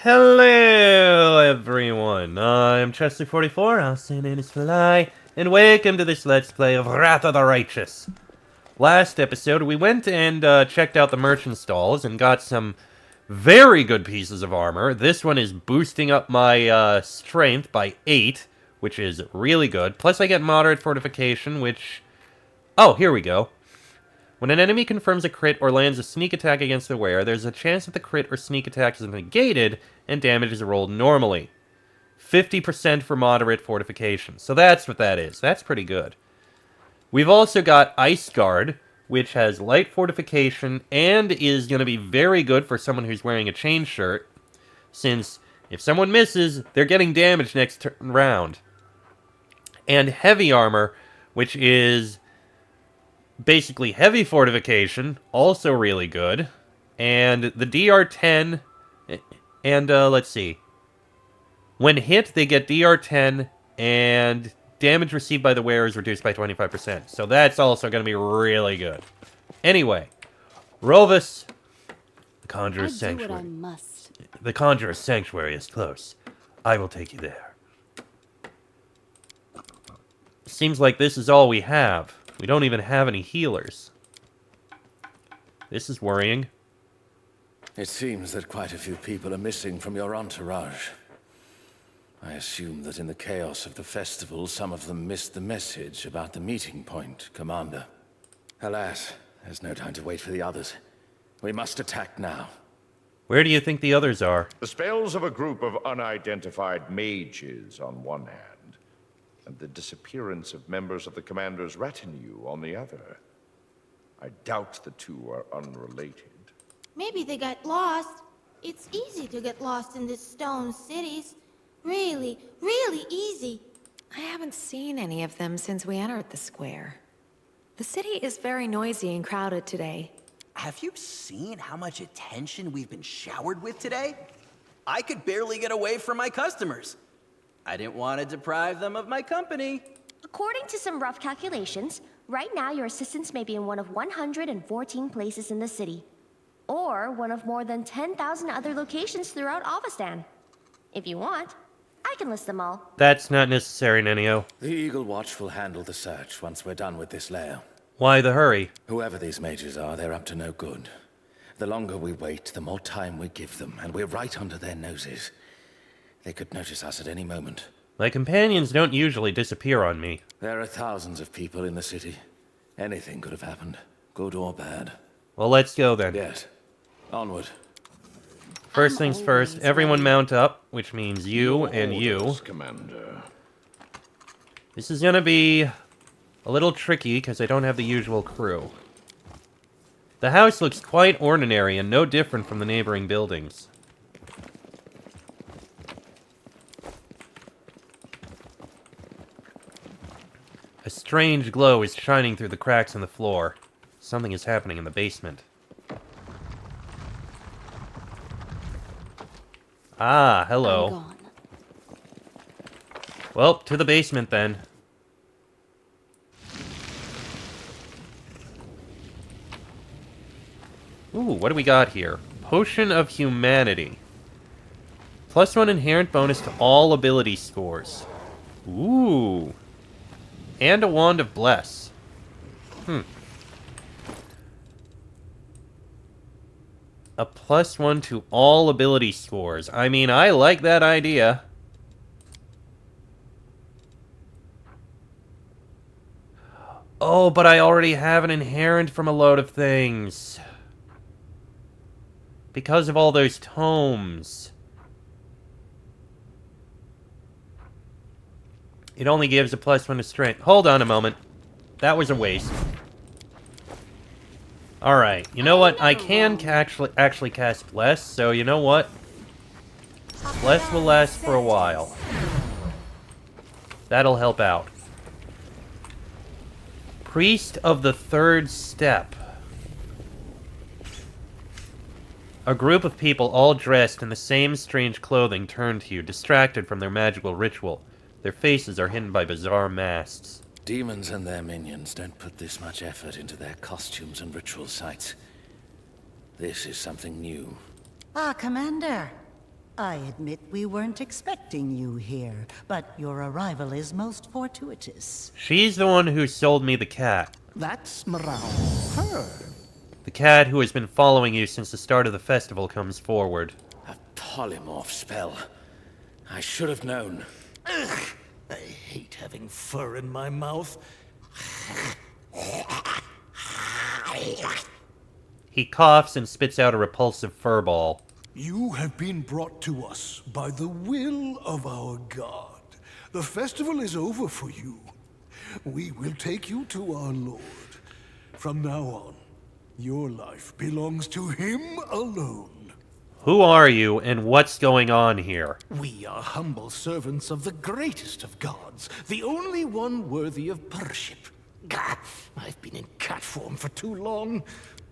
Hello, everyone. I'm Chesley44, also known as Fly, and welcome to this Let's Play of Wrath of the Righteous. Last episode, we went and checked out the merchant stalls and got some very good pieces of armor. This one is boosting up my strength by 8, which is really good. Plus, I get moderate fortification, which... Oh, here we go. When an enemy confirms a crit or lands a sneak attack against the wearer, there's a chance that the crit or sneak attack is negated and damage is rolled normally. 50% for moderate fortification. So that's what that is. That's pretty good. We've also got Ice Guard, which has light fortification and is going to be very good for someone who's wearing a chain shirt, since if someone misses, they're getting damage next round. And Heavy Armor, which is basically heavy fortification, also really good. And the DR10, and let's see. When hit, they get DR10, and damage received by the wearer is reduced by 25%. So that's also going to be really good. Anyway, Rovus, the Conjurer's Sanctuary. I must. The Conjurer's Sanctuary is close. I will take you there. Seems like this is all we have. We don't even have any healers. This is worrying. It seems that quite a few people are missing from your entourage. I assume that in the chaos of the festival, some of them missed the message about the meeting point, Commander. Alas, there's no time to wait for the others. We must attack now. Where do you think the others are? The spells of a group of unidentified mages on one hand, and the disappearance of members of the commander's retinue on the other. I doubt the two are unrelated. Maybe they got lost. It's easy to get lost in these stone cities. Really, really easy. I haven't seen any of them since we entered the square. The city is very noisy and crowded today. Have you seen how much attention we've been showered with today? I could barely get away from my customers. I didn't want to deprive them of my company. According to some rough calculations, right now your assistants may be in one of 114 places in the city, or one of more than 10,000 other locations throughout Avestan. If you want, I can list them all. That's not necessary, Nenio. The Eagle Watch will handle the search once we're done with this lair. Why the hurry? Whoever these mages are, they're up to no good. The longer we wait, the more time we give them, and we're right under their noses. They could notice us at any moment. My companions don't usually disappear on me. There are thousands of people in the city. Anything could have happened, good or bad. Well, let's go then. Yes. Onward. First things first, everyone mount up, which means you and you. Commander. This is gonna be a little tricky because I don't have the usual crew. The house looks quite ordinary and no different from the neighboring buildings. A strange glow is shining through the cracks in the floor. Something is happening in the basement. Ah, hello. I'm gone. Well, to the basement then. Ooh, what do we got here? Potion of Humanity. +1 inherent bonus to all ability scores. Ooh. And a Wand of Bless. A +1 to all ability scores. I mean, I like that idea. Oh, but I already have an inherent from a load of things. Because of all those tomes. It only gives a +1 to strength. Hold on a moment. That was a waste. Alright, you know what? I can actually cast Bless, so you know what? Bless will last for a while. That'll help out. Priest of the Third Step. A group of people all dressed in the same strange clothing turn to you, distracted from their magical ritual. Their faces are hidden by bizarre masks. Demons and their minions don't put this much effort into their costumes and ritual sites. This is something new. Ah, Commander. I admit we weren't expecting you here, but your arrival is most fortuitous. She's the one who sold me the cat. That's Morale. Her. The cat who has been following you since the start of the festival comes forward. A polymorph spell. I should have known. Ugh, I hate having fur in my mouth. He coughs and spits out a repulsive furball. You have been brought to us by the will of our god. The festival is over for you. We will take you to our lord. From now on, your life belongs to him alone. Who are you, and what's going on here? We are humble servants of the greatest of gods, the only one worthy of worship. Gah, I've been in cat form for too long.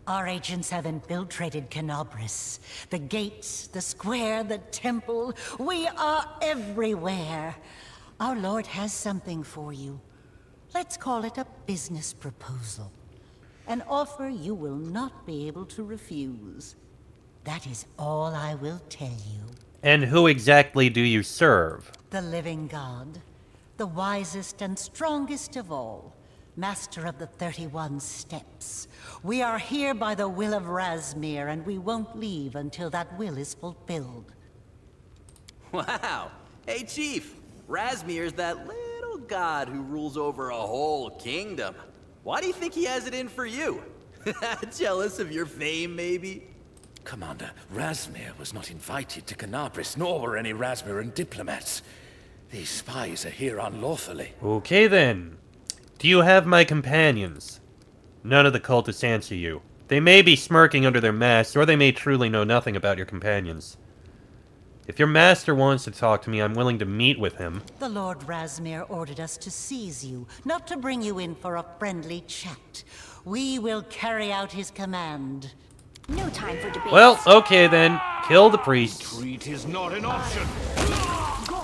Our agents have infiltrated Canobris. The gates, the square, the temple. We are everywhere. Our lord has something for you. Let's call it a business proposal. An offer you will not be able to refuse. That is all I will tell you. And who exactly do you serve? The living god. The wisest and strongest of all. Master of the 31 steps. We are here by the will of Razmir, and we won't leave until that will is fulfilled. Wow. Hey, Chief. Razmir's that little god who rules over a whole kingdom. Why do you think he has it in for you? Jealous of your fame, maybe? Commander, Razmir was not invited to Canabris, nor were any Razmiran diplomats. These spies are here unlawfully. Okay then. Do you have my companions? None of the cultists answer you. They may be smirking under their masks, or they may truly know nothing about your companions. If your master wants to talk to me, I'm willing to meet with him. The Lord Razmir ordered us to seize you, not to bring you in for a friendly chat. We will carry out his command. No time for debate. Well, okay then. Kill the priest. Retreat is not an option.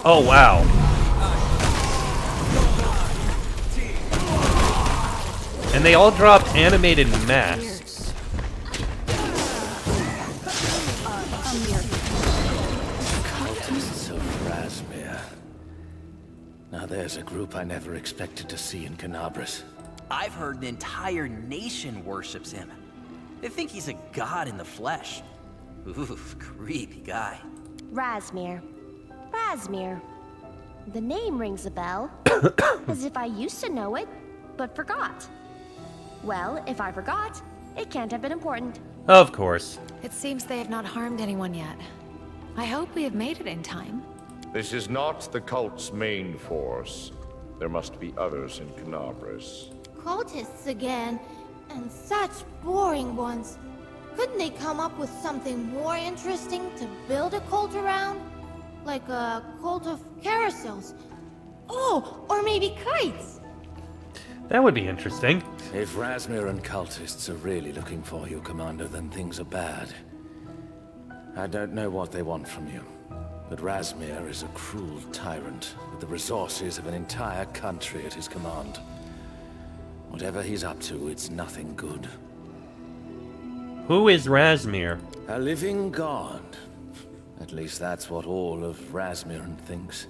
Oh, wow. And they all dropped animated masks. Cultists of Razmir. Now there's a group I never expected to see in Canabris. I've heard an entire nation worships him. They think he's a god in the flesh. Oof, creepy guy. Razmir. Razmir. The name rings a bell. As if I used to know it, but forgot. Well, if I forgot, it can't have been important. Of course. It seems they have not harmed anyone yet. I hope we have made it in time. This is not the cult's main force. There must be others in Canabris. Cultists again, and such boring ones. Couldn't they come up with something more interesting to build a cult around? Like a cult of carousels. Oh, or maybe kites. That would be interesting. If Razmir and cultists are really looking for you, Commander, then things are bad. I don't know what they want from you, but Razmir is a cruel tyrant with the resources of an entire country at his command. Whatever he's up to, it's nothing good. Who is Razmir? A living god. At least that's what all of Razmiran thinks.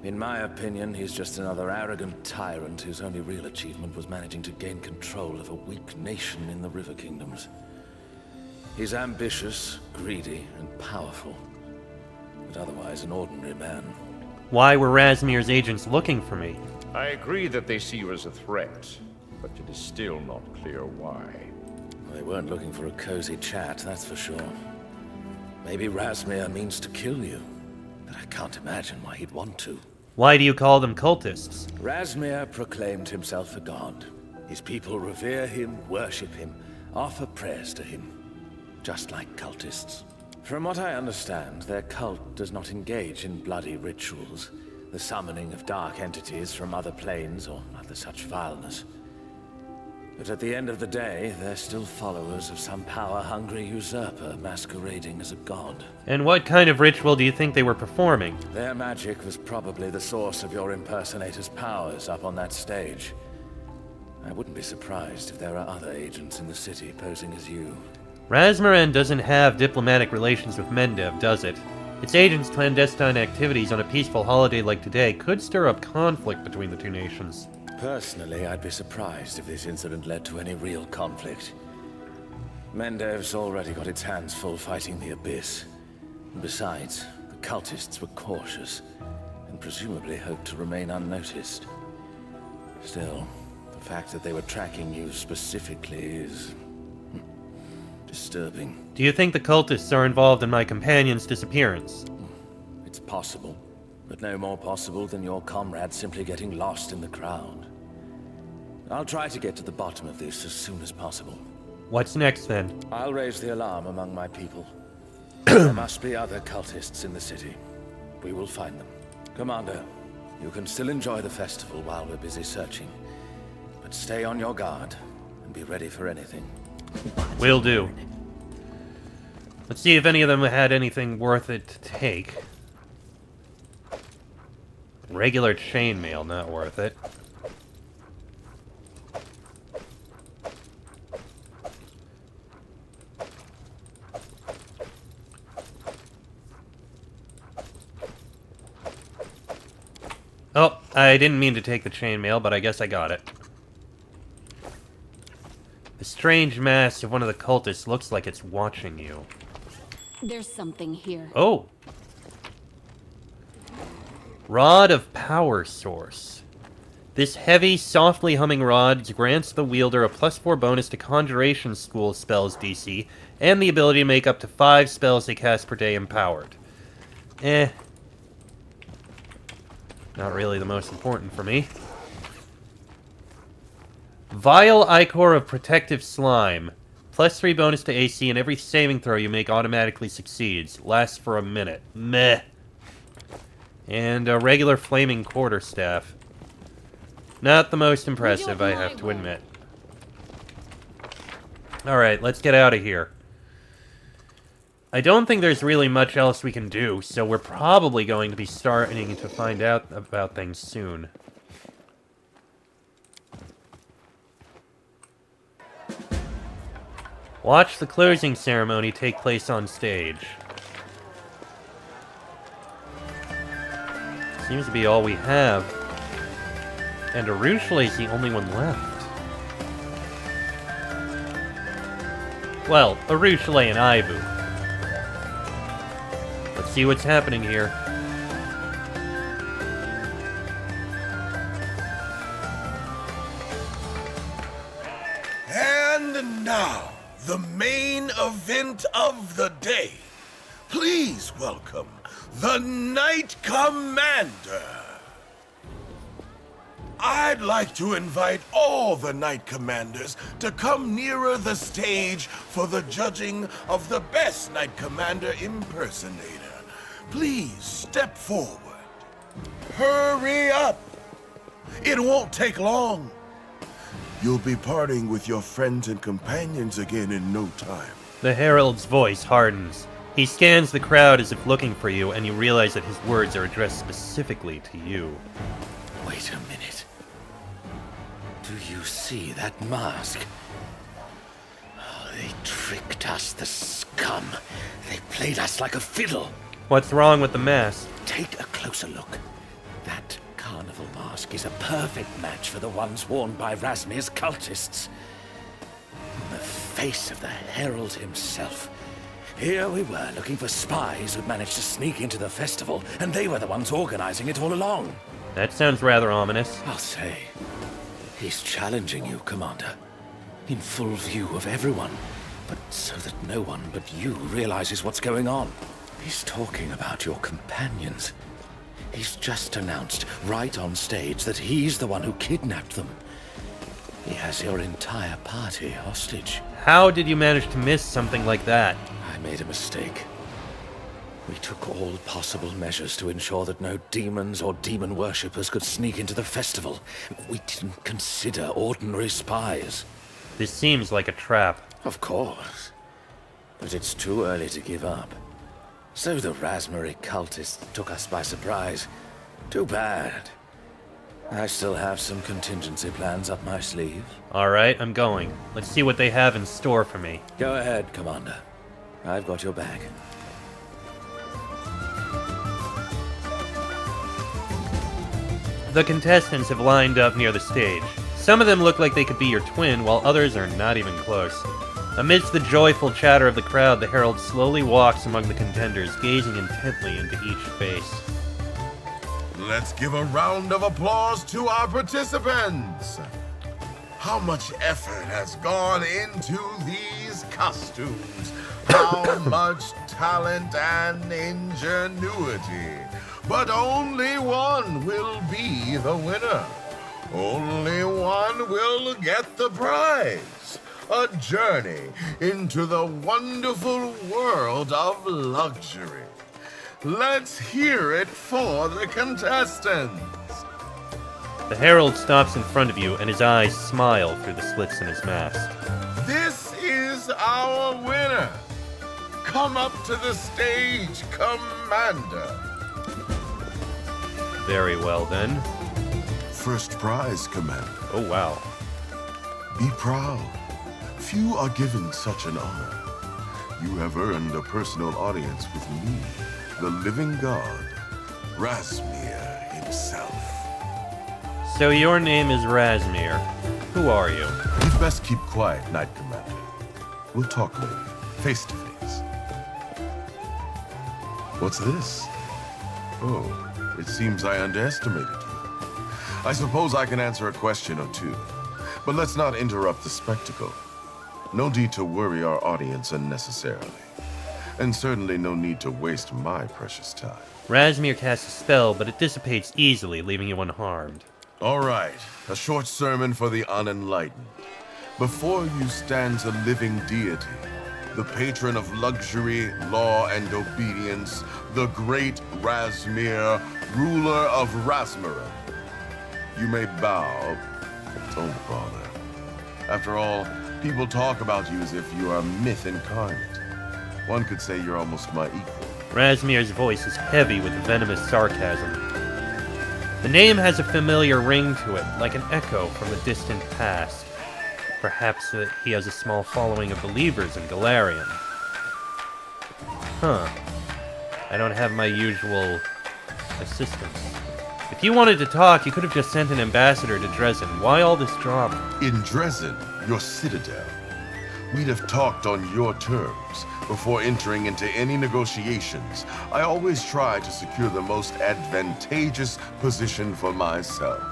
In my opinion, he's just another arrogant tyrant whose only real achievement was managing to gain control of a weak nation in the River Kingdoms. He's ambitious, greedy, and powerful, but otherwise an ordinary man. Why were Razmir's agents looking for me? I agree that they see you as a threat, but it is still not clear why. They weren't looking for a cozy chat, that's for sure. Maybe Razmir means to kill you, but I can't imagine why he'd want to. Why do you call them cultists? Razmir proclaimed himself a god. His people revere him, worship him, offer prayers to him, just like cultists. From what I understand, their cult does not engage in bloody rituals, the summoning of dark entities from other planes, or other such vileness. But at the end of the day, they're still followers of some power-hungry usurper masquerading as a god. And what kind of ritual do you think they were performing? Their magic was probably the source of your impersonator's powers up on that stage. I wouldn't be surprised if there are other agents in the city posing as you. Razmiran doesn't have diplomatic relations with Mendev, does it? Its agents' clandestine activities on a peaceful holiday like today could stir up conflict between the two nations. Personally, I'd be surprised if this incident led to any real conflict. Mendev's already got its hands full fighting the Abyss. And besides, the cultists were cautious, and presumably hoped to remain unnoticed. Still, the fact that they were tracking you specifically is disturbing. Do you think the cultists are involved in my companion's disappearance? It's possible, but no more possible than your comrade simply getting lost in the crowd. I'll try to get to the bottom of this as soon as possible. What's next, then? I'll raise the alarm among my people. There must be other cultists in the city. We will find them. Commander, you can still enjoy the festival while we're busy searching. But stay on your guard and be ready for anything. Will do. Let's see if any of them had anything worth it to take. Regular chainmail, not worth it. Oh, I didn't mean to take the chainmail, but I guess I got it. The strange mask of one of the cultists looks like it's watching you. There's something here. Oh! Rod of Power Source. This heavy, softly humming rod grants the wielder a +4 bonus to Conjuration School spells DC, and the ability to make up to 5 spells they cast per day empowered. Not really the most important for me. Vile Ichor of Protective Slime. +3 bonus to AC, and every saving throw you make automatically succeeds. Lasts for a minute. Meh. And a regular Flaming Quarterstaff. Not the most impressive, I have to admit. Alright, let's get out of here. I don't think there's really much else we can do, so we're probably going to be starting to find out about things soon. Watch the closing ceremony take place on stage. Seems to be all we have. And Arushale's the only one left. Well, Arushale and Ivu. Let's see what's happening here. And now, the main event of the day. Please welcome the Knight Commander. I'd like to invite all the Knight Commanders to come nearer the stage for the judging of the best Knight Commander impersonator. Please step forward. Hurry up! It won't take long. You'll be parting with your friends and companions again in no time. The Herald's voice hardens. He scans the crowd as if looking for you, and you realize that his words are addressed specifically to you. Wait a minute. Do you see that mask? Oh, they tricked us, the scum. They played us like a fiddle. What's wrong with the mask? Take a closer look. That carnival mask is a perfect match for the ones worn by Razmir's cultists. The face of the Herald himself. Here we were looking for spies who'd managed to sneak into the festival, and they were the ones organizing it all along. That sounds rather ominous. I'll say. He's challenging you, Commander. In full view of everyone. But so that no one but you realizes what's going on. He's talking about your companions. He's just announced, right on stage, that he's the one who kidnapped them. He has your entire party hostage. How did you manage to miss something like that? I made a mistake. We took all possible measures to ensure that no demons or demon worshippers could sneak into the festival. We didn't consider ordinary spies. This seems like a trap. Of course. But it's too early to give up. So the Razmiri cultists took us by surprise. Too bad. I still have some contingency plans up my sleeve. Alright, I'm going. Let's see what they have in store for me. Go ahead, Commander. I've got your back. The contestants have lined up near the stage. Some of them look like they could be your twin, while others are not even close. Amidst the joyful chatter of the crowd, the herald slowly walks among the contenders, gazing intently into each face. Let's give a round of applause to our participants! How much effort has gone into these costumes? How much talent and ingenuity? But only one will be the winner. Only one will get the prize. A journey into the wonderful world of luxury. Let's hear it for the contestants. The herald stops in front of you, and his eyes smile through the slits in his mask. This is our winner. Come up to the stage, Commander. Very well, then. First prize, Commander. Oh, wow. Be proud. Few are given such an honor. You have earned a personal audience with me, the living god, Razmir himself. So your name is Razmir. Who are you? You'd best keep quiet, Knight Commander. We'll talk later, face to face. What's this? Oh, it seems I underestimated you. I suppose I can answer a question or two, but let's not interrupt the spectacle. No need to worry our audience unnecessarily. And certainly no need to waste my precious time. Razmir casts a spell, but it dissipates easily, leaving you unharmed. All right, a short sermon for the unenlightened. Before you stands a living deity, the patron of luxury, law, and obedience, the great Razmir, ruler of Razmarin. You may bow, but don't bother. After all, people talk about you as if you are myth incarnate. One could say you're almost my equal. Razmir's voice is heavy with venomous sarcasm. The name has a familiar ring to it, like an echo from a distant past. Perhaps that he has a small following of believers in Galarian. Huh. I don't have my usual assistants. If you wanted to talk, you could have just sent an ambassador to Dresden. Why all this drama? In Dresden, your citadel, we'd have talked on your terms. Before entering into any negotiations, I always try to secure the most advantageous position for myself.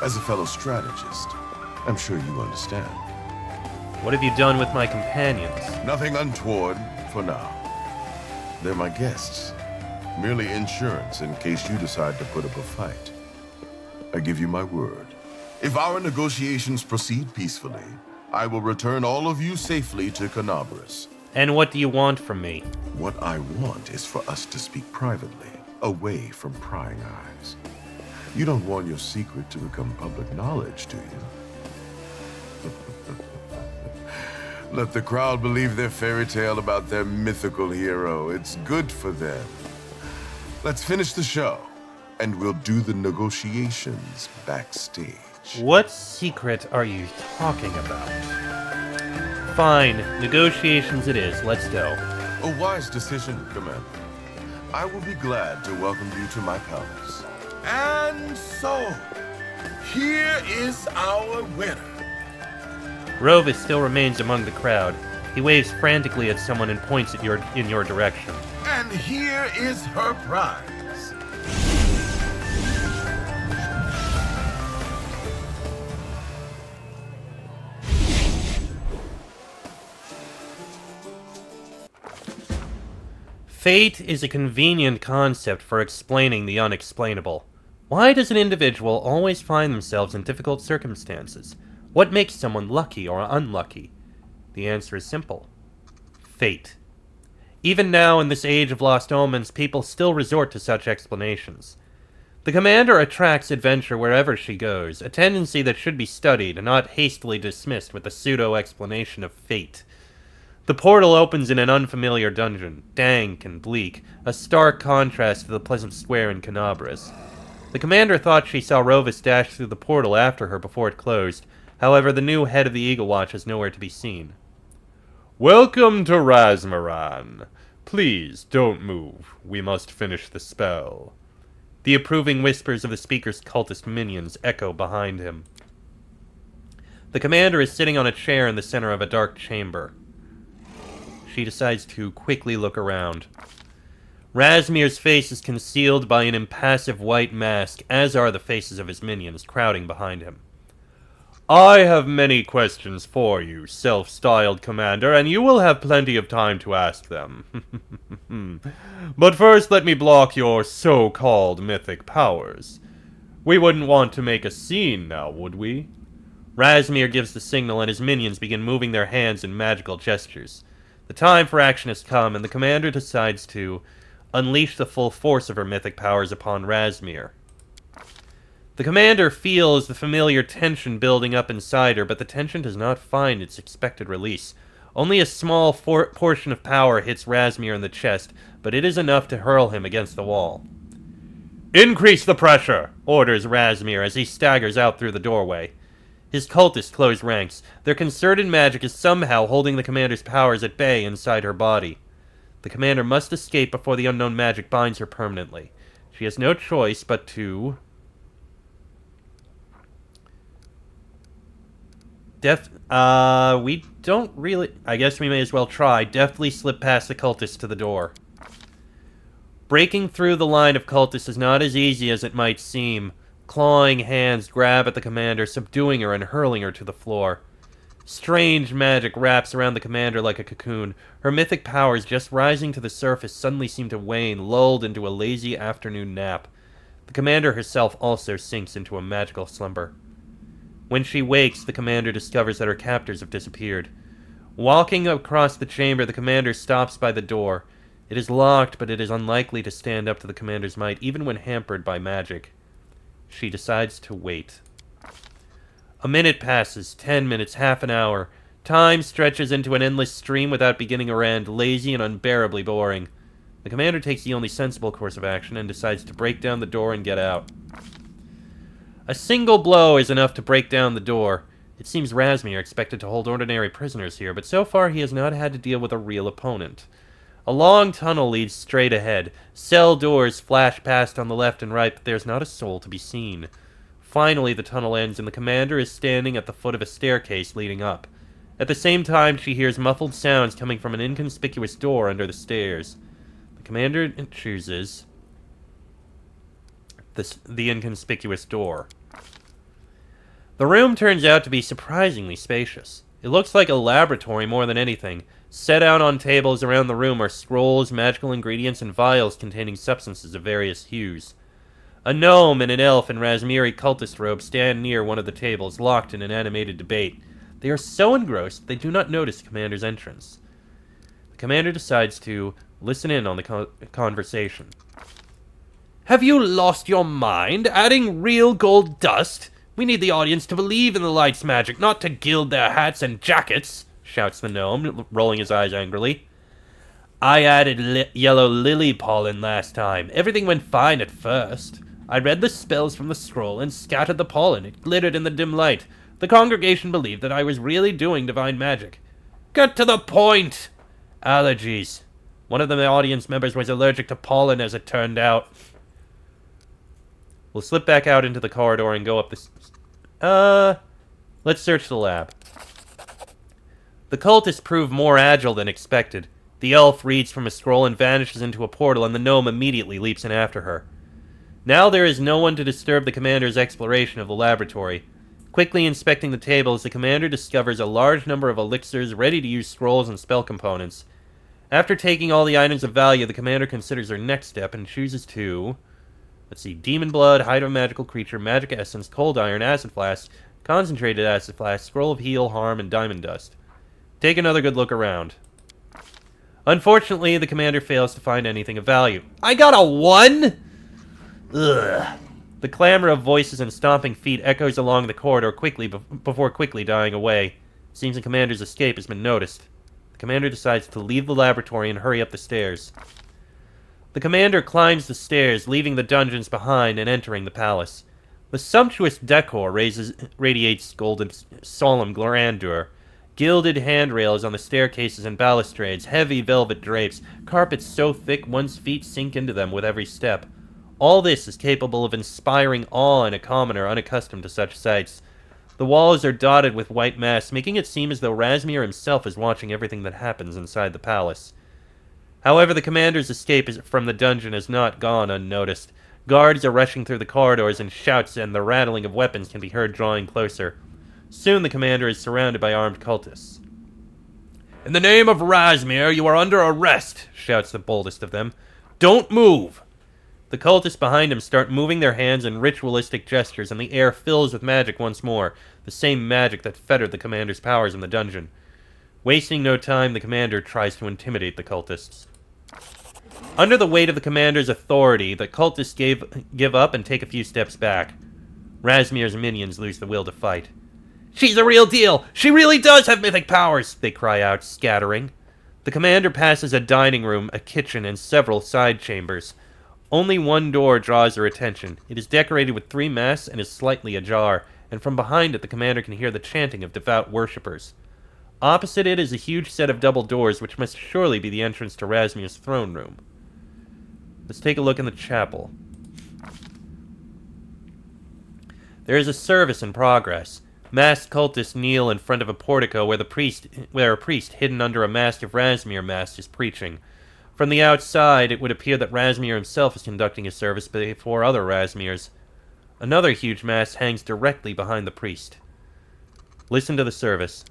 As a fellow strategist, I'm sure you understand. What have you done with my companions? Nothing untoward for now. They're my guests. Merely insurance in case you decide to put up a fight. I give you my word. If our negotiations proceed peacefully, I will return all of you safely to Canabras. And what do you want from me? What I want is for us to speak privately, away from prying eyes. You don't want your secret to become public knowledge, do you? Let the crowd believe their fairy tale about their mythical hero. It's good for them. Let's finish the show, and we'll do the negotiations backstage. What secret are you talking about? Fine, negotiations it is. Let's go. A wise decision, Commander. I will be glad to welcome you to my palace. And so, here is our winner. Rovis still remains among the crowd. He waves frantically at someone and points at in your direction. And here is her prize. Fate is a convenient concept for explaining the unexplainable. Why does an individual always find themselves in difficult circumstances? What makes someone lucky or unlucky? The answer is simple. Fate. Even now, in this age of lost omens, people still resort to such explanations. The commander attracts adventure wherever she goes, a tendency that should be studied and not hastily dismissed with a pseudo-explanation of fate. The portal opens in an unfamiliar dungeon, dank and bleak, a stark contrast to the pleasant square in Canabras. The commander thought she saw Rovis dash through the portal after her before it closed. However, the new head of the Eagle Watch is nowhere to be seen. Welcome to Razmaran. Please, don't move. We must finish the spell. The approving whispers of the speaker's cultist minions echo behind him. The commander is sitting on a chair in the center of a dark chamber. She decides to quickly look around. Razmir's face is concealed by an impassive white mask, as are the faces of his minions crowding behind him. I have many questions for you, self-styled commander, and you will have plenty of time to ask them. But first, let me block your so-called mythic powers. We wouldn't want to make a scene now, would we? Razmir gives the signal, and his minions begin moving their hands in magical gestures. The time for action has come, and the commander decides to unleash the full force of her mythic powers upon Razmir. The commander feels the familiar tension building up inside her, but the tension does not find its expected release. Only a small portion of power hits Razmir in the chest, but it is enough to hurl him against the wall. Increase the pressure, orders Razmir as he staggers out through the doorway. His cultists close ranks. Their concerted magic is somehow holding the commander's powers at bay inside her body. The commander must escape before the unknown magic binds her permanently. She has no choice but to... we don't really... I guess we may as well try. Deftly slip past the cultists to the door. Breaking through the line of cultists is not as easy as it might seem. Clawing hands grab at the commander, subduing her and hurling her to the floor. Strange magic wraps around the commander like a cocoon. Her mythic powers, just rising to the surface, suddenly seem to wane, lulled into a lazy afternoon nap. The commander herself also sinks into a magical slumber. When she wakes, the commander discovers that her captors have disappeared. Walking across the chamber, the commander stops by the door. It is locked, but it is unlikely to stand up to the commander's might, even when hampered by magic. She decides to wait. A minute passes, 10 minutes, half an hour. Time stretches into an endless stream without beginning or end, lazy and unbearably boring. The commander takes the only sensible course of action and decides to break down the door and get out. A single blow is enough to break down the door. It seems Razmir expected to hold ordinary prisoners here, but so far he has not had to deal with a real opponent. A long tunnel leads straight ahead. Cell doors flash past on the left and right, but there's not a soul to be seen. Finally, the tunnel ends, and the commander is standing at the foot of a staircase leading up. At the same time, she hears muffled sounds coming from an inconspicuous door under the stairs. The commander chooses the inconspicuous door. The room turns out to be surprisingly spacious. It looks like a laboratory more than anything. Set out on tables around the room are scrolls, magical ingredients, and vials containing substances of various hues. A gnome and an elf in Razmiri cultist robes stand near one of the tables, locked in an animated debate. They are so engrossed they do not notice the commander's entrance. The commander decides to listen in on the conversation. Have you lost your mind? Adding real gold dust? We need the audience to believe in the light's magic, not to gild their hats and jackets, shouts the gnome, rolling his eyes angrily. I added yellow lily pollen last time. Everything went fine at first. I read the spells from the scroll and scattered the pollen. It glittered in the dim light. The congregation believed that I was really doing divine magic. Get to the point! Allergies. One of the audience members was allergic to pollen, as it turned out. We'll slip back out into the corridor and go up this... Let's search the lab. The cultists prove more agile than expected. The elf reads from a scroll and vanishes into a portal, and the gnome immediately leaps in after her. Now there is no one to disturb the commander's exploration of the laboratory. Quickly inspecting the tables, the commander discovers a large number of elixirs, ready-to-use scrolls, and spell components. After taking all the items of value, the commander considers her next step and chooses to... Let's see, Demon Blood, Hide of a Magical Creature, Magic Essence, Cold Iron, Acid Flask, Concentrated Acid Flask, Scroll of Heal, Harm, and Diamond Dust. Take another good look around. Unfortunately, the commander fails to find anything of value. I got a 1?! Ugh. The clamor of voices and stomping feet echoes along the corridor before quickly dying away. Seems the commander's escape has been noticed. The commander decides to leave the laboratory and hurry up the stairs. The commander climbs the stairs, leaving the dungeons behind and entering the palace. The sumptuous decor radiates golden, solemn grandeur. Gilded handrails on the staircases and balustrades, heavy velvet drapes, carpets so thick one's feet sink into them with every step. All this is capable of inspiring awe in a commoner unaccustomed to such sights. The walls are dotted with white masks, making it seem as though Razmir himself is watching everything that happens inside the palace. However, the commander's escape from the dungeon has not gone unnoticed. Guards are rushing through the corridors, and shouts and the rattling of weapons can be heard drawing closer. Soon the commander is surrounded by armed cultists. "In the name of Razmir, you are under arrest," shouts the boldest of them. "Don't move!" The cultists behind him start moving their hands in ritualistic gestures, and the air fills with magic once more, the same magic that fettered the commander's powers in the dungeon. Wasting no time, the commander tries to intimidate the cultists. Under the weight of the commander's authority, the cultists give up and take a few steps back. Razmir's minions lose the will to fight. "She's the real deal! She really does have mythic powers!" they cry out, scattering. The commander passes a dining room, a kitchen, and several side chambers. Only one door draws their attention. It is decorated with 3 masks and is slightly ajar, and from behind it the commander can hear the chanting of devout worshippers. Opposite it is a huge set of double doors, which must surely be the entrance to Razmir's throne room. Let's take a look in the chapel. There is a service in progress. Masked cultists kneel in front of a portico where a priest hidden under a mask of Razmir mask is preaching. From the outside, it would appear that Razmir himself is conducting a service before other Razmirs. Another huge mask hangs directly behind the priest. Listen to the service.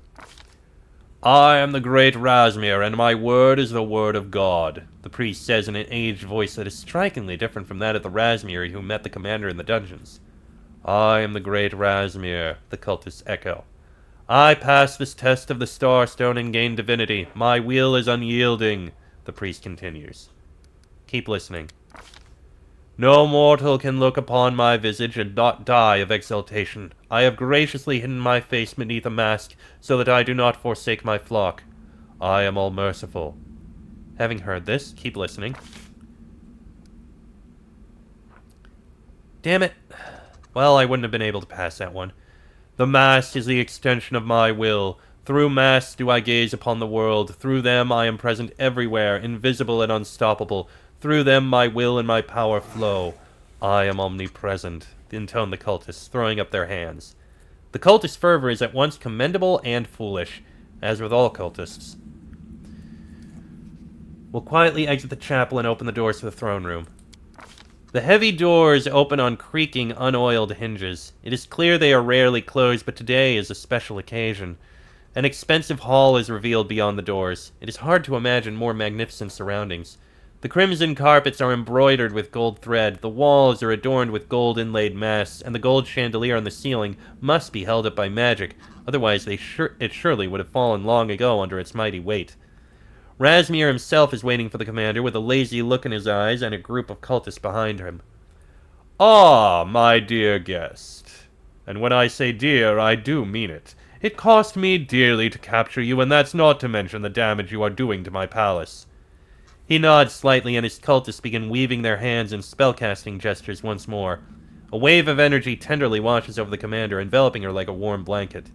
"I am the great Razmir, and my word is the word of God," the priest says in an aged voice that is strikingly different from that of the Razmir who met the commander in the dungeons. "I am the great Razmir," the cultists echo. "I passed this test of the Starstone and gained divinity. My will is unyielding," the priest continues. Keep listening. "No mortal can look upon my visage and not die of exultation. I have graciously hidden my face beneath a mask, so that I do not forsake my flock. I am all-merciful." Having heard this, keep listening. Damn it. Well, I wouldn't have been able to pass that one. "The mask is the extension of my will. Through masks do I gaze upon the world. Through them I am present everywhere, invisible and unstoppable. Through them my will and my power flow. I am omnipresent," intone the cultists, throwing up their hands. The cultist fervor is at once commendable and foolish, as with all cultists. We'll quietly exit the chapel and open the doors to the throne room. The heavy doors open on creaking, unoiled hinges. It is clear they are rarely closed, but today is a special occasion. An expensive hall is revealed beyond the doors. It is hard to imagine more magnificent surroundings. The crimson carpets are embroidered with gold thread, the walls are adorned with gold inlaid masks, and the gold chandelier on the ceiling must be held up by magic, otherwise it surely would have fallen long ago under its mighty weight. Razmir himself is waiting for the commander with a lazy look in his eyes and a group of cultists behind him. "Ah, my dear guest. And when I say dear, I do mean it. It cost me dearly to capture you, and that's not to mention the damage you are doing to my palace." He nods slightly, and his cultists begin weaving their hands in spellcasting gestures once more. A wave of energy tenderly washes over the commander, enveloping her like a warm blanket.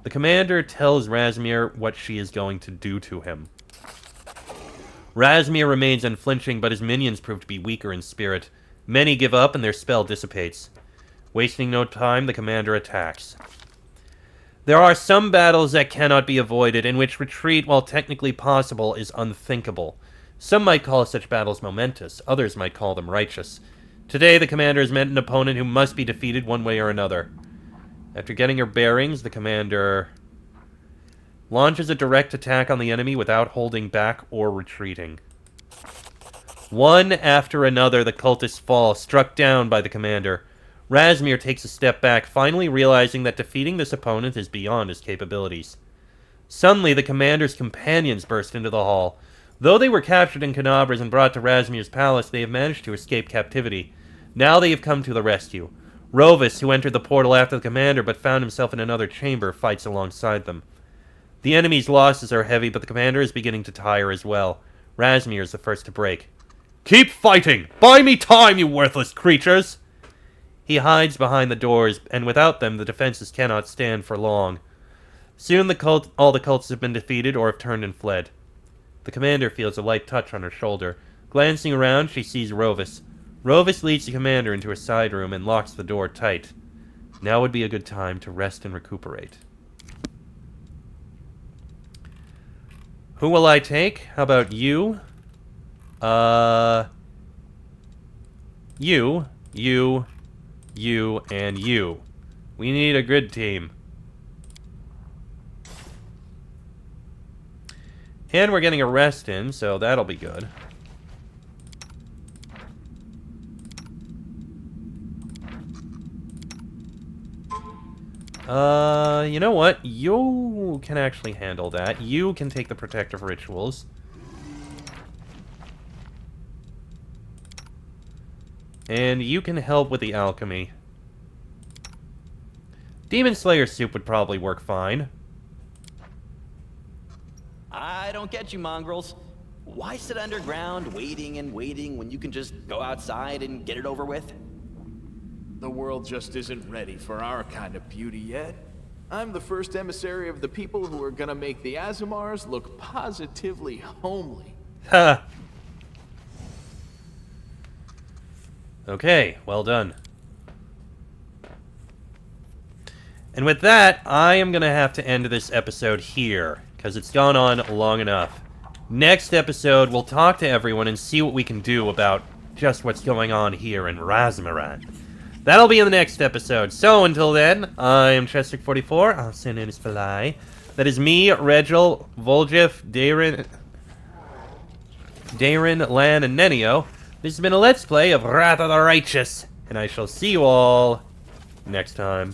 The commander tells Razmir what she is going to do to him. Razmir remains unflinching, but his minions prove to be weaker in spirit. Many give up, and their spell dissipates. Wasting no time, the commander attacks. There are some battles that cannot be avoided, in which retreat, while technically possible, is unthinkable. Some might call such battles momentous, others might call them righteous. Today, the commander has met an opponent who must be defeated one way or another. After getting her bearings, the commander launches a direct attack on the enemy without holding back or retreating. One after another, the cultists fall, struck down by the commander. Razmir takes a step back, finally realizing that defeating this opponent is beyond his capabilities. Suddenly, the commander's companions burst into the hall. Though they were captured in Canabras and brought to Razmir's palace, they have managed to escape captivity. Now they have come to the rescue. Rovus, who entered the portal after the commander but found himself in another chamber, fights alongside them. The enemy's losses are heavy, but the commander is beginning to tire as well. Razmir is the first to break. "Keep fighting! Buy me time, you worthless creatures!" He hides behind the doors, and without them, the defenses cannot stand for long. Soon all the cultists have been defeated or have turned and fled. The commander feels a light touch on her shoulder. Glancing around, she sees Rovus. Rovis leads the commander into a side room and locks the door tight. Now would be a good time to rest and recuperate. Who will I take? How about you? You, and you. We need a good team. And we're getting a rest in, so that'll be good. You know what? You can actually handle that. You can take the protective rituals. And you can help with the alchemy. Demon Slayer soup would probably work fine. I don't get you, mongrels. Why sit underground waiting and waiting when you can just go outside and get it over with? The world just isn't ready for our kind of beauty yet. I'm the first emissary of the people who are gonna make the Azumars look positively homely. Ha! Okay, well done. And with that, I am gonna have to end this episode here, because it's gone on long enough. Next episode, we'll talk to everyone and see what we can do about just what's going on here in Razmaran. That'll be in the next episode. So until then, I'm Chester44. I'll send in his fly. That is me, Regil, Voljif, Darin, Lan, and Nenio. This has been a Let's Play of Wrath of the Righteous, and I shall see you all next time.